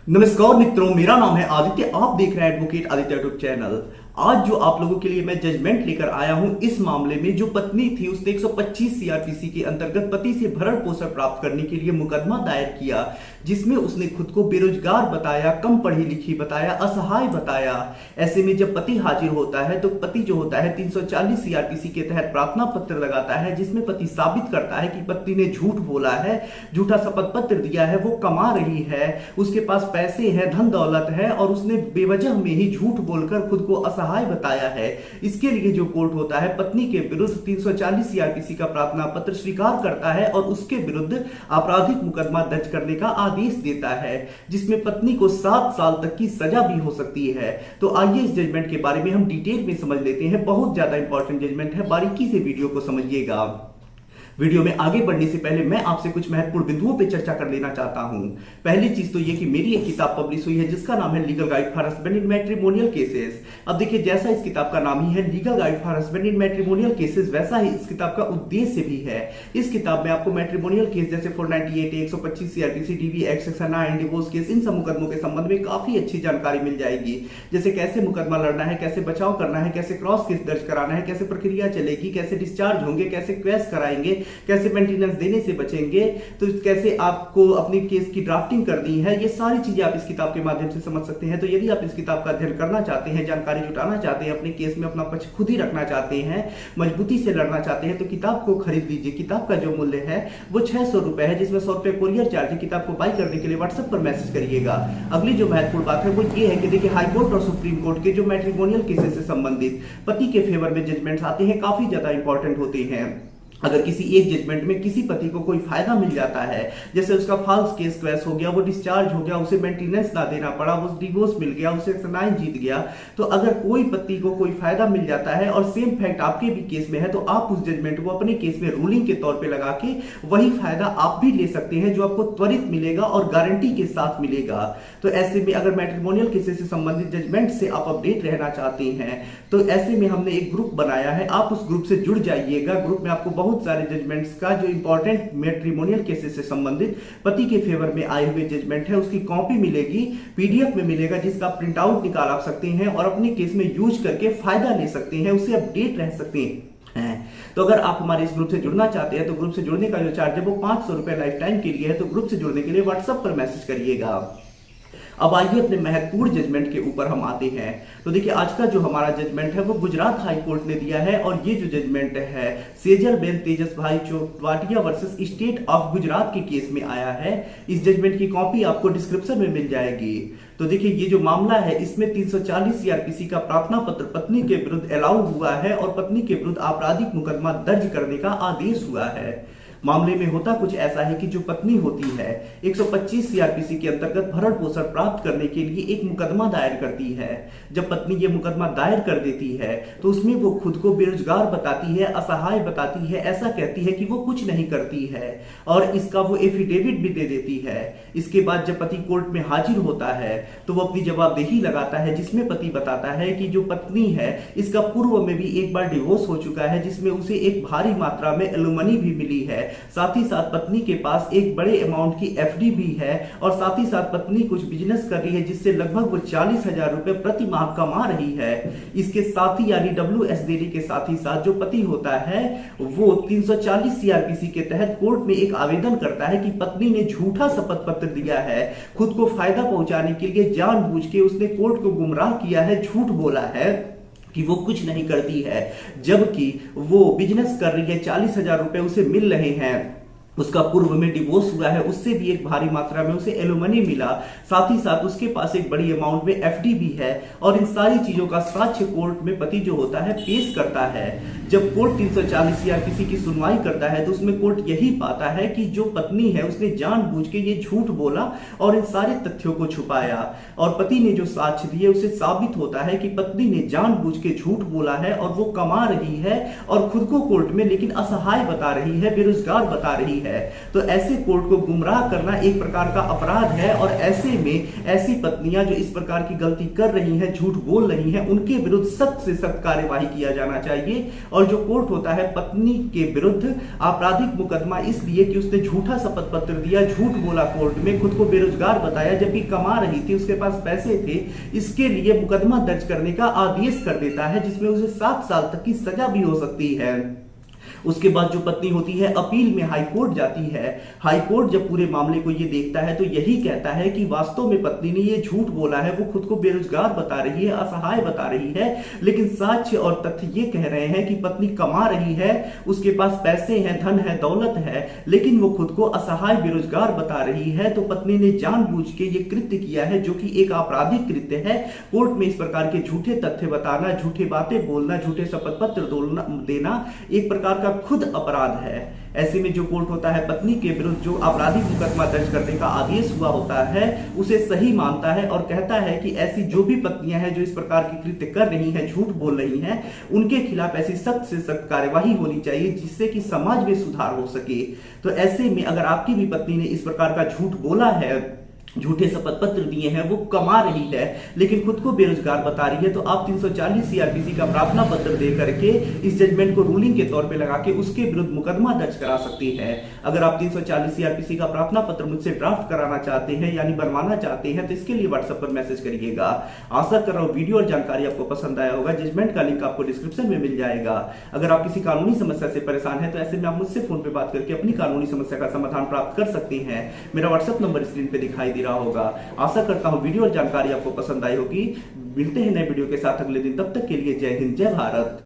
नमस्कार मित्रों, मेरा नाम है आदित्य। आप देख रहे हैं एडवोकेट आदित्य यूट्यूब चैनल। आज जो आप लोगों के लिए मैं जजमेंट लेकर आया हूं, इस मामले में जो पत्नी थी उसने 125 सीआरपीसी के अंतर्गत पति से भरण पोषण प्राप्त करने के लिए मुकदमा दायर किया, जिसमें उसने खुद को बेरोजगार बताया, कम पढ़ी लिखी बताया, असहाय बताया। ऐसे में जब पति हाजिर होता है तो पति जो होता है 340 सीआरपीसी के तहत प्रार्थना पत्र लगाता है, जिसमें पति साबित करता है कि पत्नी ने झूठ बोला है, झूठा शपथ पत्र दिया है, वो कमा रही है, उसके पास पैसे है, धन दौलत है और उसने बेवजह में ही झूठ बोलकर खुद को असहाय बताया है। इसके लिए जो कोर्ट होता है पत्नी के विरुद्ध 340 सीआरपीसी का प्रार्थना पत्र स्वीकार करता है और उसके विरुद्ध आपराधिक मुकदमा दर्ज करने का आदेश देता है, जिसमें पत्नी को 7 साल तक की सजा भी हो सकती है। तो आइए इस जजमेंट के बारे में हम डिटेल में समझ लेते हैं। बहुत ज्यादा इंपॉर्टेंट जजमेंट है, बारीकी से वीडियो को समझिएगा। वीडियो में आगे बढ़ने से पहले मैं आपसे कुछ महत्वपूर्ण बिंदुओं पर चर्चा कर लेना चाहता हूं। पहली चीज तो ये कि मेरी एक किताब पब्लिश हुई है जिसका नाम है legal guide for husband in matrimonial cases. अब देखिए, जैसा इस किताब का नाम ही है legal guide for husband in matrimonial cases, वैसा ही इस किताब का उद्देश्य भी है। इस किताब में आपको मैट्रिमोनियल केस जैसे 498 125 CrPC DV act section 9 divorce case, इन सब मुकदमों के संबंध में काफी अच्छी जानकारी मिल जाएगी। जैसे कैसे मुकदमा लड़ना है, कैसे बचाव करना है, कैसे क्रॉस केस दर्ज कराना है, कैसे प्रक्रिया चलेगी, कैसे डिस्चार्ज होंगे, कैसे क्वेस कराएंगे, कैसे मेंटेनेंस देने से बचेंगे, तो कैसे आपको अपनी केस की ड्राफ्टिंग करनी है, ये सारी चीजें आप इस किताब के माध्यम से समझ सकते हैं। तो यदि आप इस किताब का अध्ययन करना चाहते हैं, जानकारी जुटाना चाहते हैं, अपने केस में अपना पक्ष खुद ही रखना चाहते हैं, मजबूती से लड़ना चाहते हैं, तो किताब को खरीद लीजिए। किताब का जो मूल्य है वो 600 रुपए है, जिसमें 100 रुपए कोरियर चार्ज है। किताब को बाय करने के लिए व्हाट्सएप पर मैसेज करिएगा। अगली जो महत्वपूर्ण बात है वो ये है कि देखिए, हाईकोर्ट और सुप्रीम कोर्ट के जो मैट्रिमोनियल केसेस से संबंधित पति के फेवर में जजमेंट्स आते हैं, काफी ज्यादा इंपॉर्टेंट होते हैं। अगर किसी एक जजमेंट में किसी पति को कोई फायदा मिल जाता है, जैसे उसका फॉल्स केस क्वेस हो गया, वो डिस्चार्ज हो गया, उसे मेंटेनेंस ना देना पड़ा, वो डिवोर्स मिल गया, उसे सनाइन जीत गया, तो अगर कोई पति को कोई फायदा मिल जाता है और सेम फैक्ट आपके भी केस में है, तो आप उस जजमेंट को अपने केस में रूलिंग के तौर पे लगा के वही फायदा आप भी ले सकते हैं, जो आपको त्वरित मिलेगा और गारंटी के साथ मिलेगा। तो ऐसे में अगर मैट्रिमोनियल केसेस से संबंधित जजमेंट से आप अपडेट रहना चाहते हैं, तो ऐसे में हमने एक ग्रुप बनाया है, आप उस ग्रुप से जुड़ जाइएगा। ग्रुप में आपको बहुत सारे जजमेंट्स का जो इंपॉर्टेंट मैट्रिमोनियल केसेस से संबंधित पति के फेवर में आए हुए जजमेंट है उसकी कॉपी मिलेगी, पीडीएफ में मिलेगा, जिसका प्रिंट आउट निकाल आप सकते हैं और अपने केस में यूज करके फायदा ले सकते हैं, उससे अपडेट रह सकते हैं। तो अगर आप हमारे इस ग्रुप से जुड़ना चाहते हैं तो ग्रुप से जुड़ने का जो चार्ज है वो 500 रुपए लाइफ टाइम के लिए है। तो ग्रुप से जुड़ने के लिए व्हाट्सएप पर मैसेज करिएगा। अब आइए अपने महत्वपूर्ण जजमेंट के ऊपर हम आते हैं। तो देखिए, आज का जो हमारा जजमेंट है वो गुजरात हाई कोर्ट ने दिया है और ये जो जजमेंट है सेजल बेन तेजस भाई चौटाटिया वर्सेस स्टेट ऑफ गुजरात के केस में आया है। इस जजमेंट की कॉपी आपको डिस्क्रिप्शन में मिल जाएगी। तो देखिए, ये जो मामला है इसमें 340 सीआरपीसी का प्रार्थना पत्र पत्नी के विरुद्ध अलाउ हुआ है और पत्नी के विरुद्ध आपराधिक मुकदमा दर्ज करने का आदेश हुआ है। मामले में होता कुछ ऐसा है कि जो पत्नी होती है 125 सीआरपीसी के अंतर्गत भरण पोषण प्राप्त करने के लिए एक मुकदमा दायर करती है। जब पत्नी ये मुकदमा दायर कर देती है तो उसमें वो खुद को बेरोजगार बताती है, असहाय बताती है, ऐसा कहती है कि वो कुछ नहीं करती है और इसका वो एफिडेविट भी दे देती है। इसके बाद जब पति कोर्ट में हाजिर होता है तो वो अपनी जवाबदेही लगाता है, जिसमें पति बताता है कि जो पत्नी है इसका पूर्व में भी एक बार डिवोर्स हो चुका है, जिसमें उसे एक भारी मात्रा में एलुमनी भी मिली है। साथ ही साथ पत्नी के पास एक बड़े अमाउंट की एफडी भी है और साथ ही साथ पत्नी कुछ बिजनेस कर रही है जिससे लगभग वो 40,000 रुपए प्रति माह कमा रही है। इसके साथ ही यानी WS देने के साथ ही साथ जो पति होता है वो 340 सीआरपीसी के तहत कोर्ट में एक आवेदन करता है कि पत्नी ने झूठा शपथ पत्र दिया है, खुद को फायदा पहुंचाने के लिए जानबूझ के उसने कोर्ट को गुमराह किया है, झूठ बोला है कि वो कुछ नहीं करती है, जबकि वो बिजनेस कर रही है, 40,000 रुपए उसे मिल रहे हैं। उसका पूर्व में डिवोर्स हुआ है, उससे भी एक भारी मात्रा में उसे एलुमनी मिला, साथ ही साथ उसके पास एक बड़ी अमाउंट में एफडी भी है और इन सारी चीजों का साक्ष्य कोर्ट में पति जो होता है पेश करता है। जब कोर्ट 340 सीआरपीसी की सुनवाई करता है तो उसमें कोर्ट यही पाता है कि जो पत्नी है उसने जानबूझ के ये झूठ बोला और इन सारे तथ्यों को छुपाया और पति ने जो साक्ष्य दिए उससे साबित होता है कि पत्नी ने जानबूझ के झूठ बोला है और वो कमा रही है और खुद को कोर्ट में लेकिन असहाय बता रही है, बेरोजगार बता रही है। है। तो ऐसे कोर्ट को गुमराह करना एक प्रकार का अपराध है और ऐसे में ऐसी पत्नियां जो इस प्रकार की गलती कर रही हैं, झूठ बोल रही हैं, उनके विरुद्ध सख्त से सख्त कार्यवाही किया जाना चाहिए। और जो कोर्ट होता है पत्नी के विरुद्ध आपराधिक मुकदमा इसलिए कि उसने झूठा शपथ पत्र दिया, झूठ बोला कोर्ट में, खुद को बेरोजगार बताया जबकि कमा रही थी, उसके पास पैसे थे, इसके लिए मुकदमा दर्ज करने का आदेश कर देता है जिसमें उसे 7 साल तक की सजा भी हो सकती है। उसके बाद जो पत्नी होती है अपील में हाई कोर्ट जाती है। हाई कोर्ट जब पूरे मामले को ये देखता है तो यही कहता है कि वास्तव में पत्नी ने ये झूठ बोला है, वो खुद को बेरोजगार बता रही है, असहाय बता रही है, लेकिन साक्ष्य और तथ्य ये कह रहे हैं कि पत्नी कमा रही है, उसके पास पैसे हैं, धन है, दौलत है, लेकिन वो खुद को असहाय बेरोजगार बता रही है। तो पत्नी ने जानबूझ के ये कृत्य किया है जो कि एक आपराधिक कृत्य है। कोर्ट में इस प्रकार के झूठे तथ्य बताना, झूठे बातें बोलना, झूठे शपथ पत्र देना एक प्रकार का खुद अपराध है। ऐसे में जो कोर्ट होता है पत्नी के विरुद्ध जो आपराधिक मुकदमा दर्ज करने का आदेश हुआ होता है उसे सही मानता है और कहता है कि ऐसी जो भी पत्नियां हैं जो इस प्रकार की कृत्य कर रही हैं, झूठ बोल रही हैं, उनके खिलाफ ऐसी सख्त से सख्त कार्यवाही होनी चाहिए जिससे कि समाज में सुधार हो सके। तो ऐसे में अगर आपकी भी पत्नी ने इस प्रकार का झूठ बोला है, झूठे शपथ पत्र दिए हैं, वो कमा रही है लेकिन खुद को बेरोजगार बता रही है, तो आप 340 सीआरपीसी का प्रार्थना पत्र दे करके इस जजमेंट को रूलिंग के तौर पे लगा के उसके विरुद्ध मुकदमा दर्ज करा सकती है। अगर आप 340 सीआरपीसी का प्रार्थना पत्र मुझसे ड्राफ्ट कराना चाहते हैं यानी बनवाना चाहते हैं तो इसके लिए व्हाट्सएप पर मैसेज करिएगा। आशा कर रहा हूं वीडियो और जानकारी आपको पसंद आया होगा। जजमेंट का लिंक आपको डिस्क्रिप्शन में मिल जाएगा। अगर आप किसी कानूनी समस्या से परेशान है तो ऐसे में आप मुझसे फोन पे बात करके अपनी कानूनी समस्या का समाधान प्राप्त कर सकते हैं। मेरा व्हाट्सएप नंबर स्क्रीन पे दिखाई दे रहा होगा। आशा करता हूं वीडियो और जानकारी आपको पसंद आई होगी। मिलते हैं नए वीडियो के साथ अगले दिन, तब तक के लिए जय हिंद, जय भारत।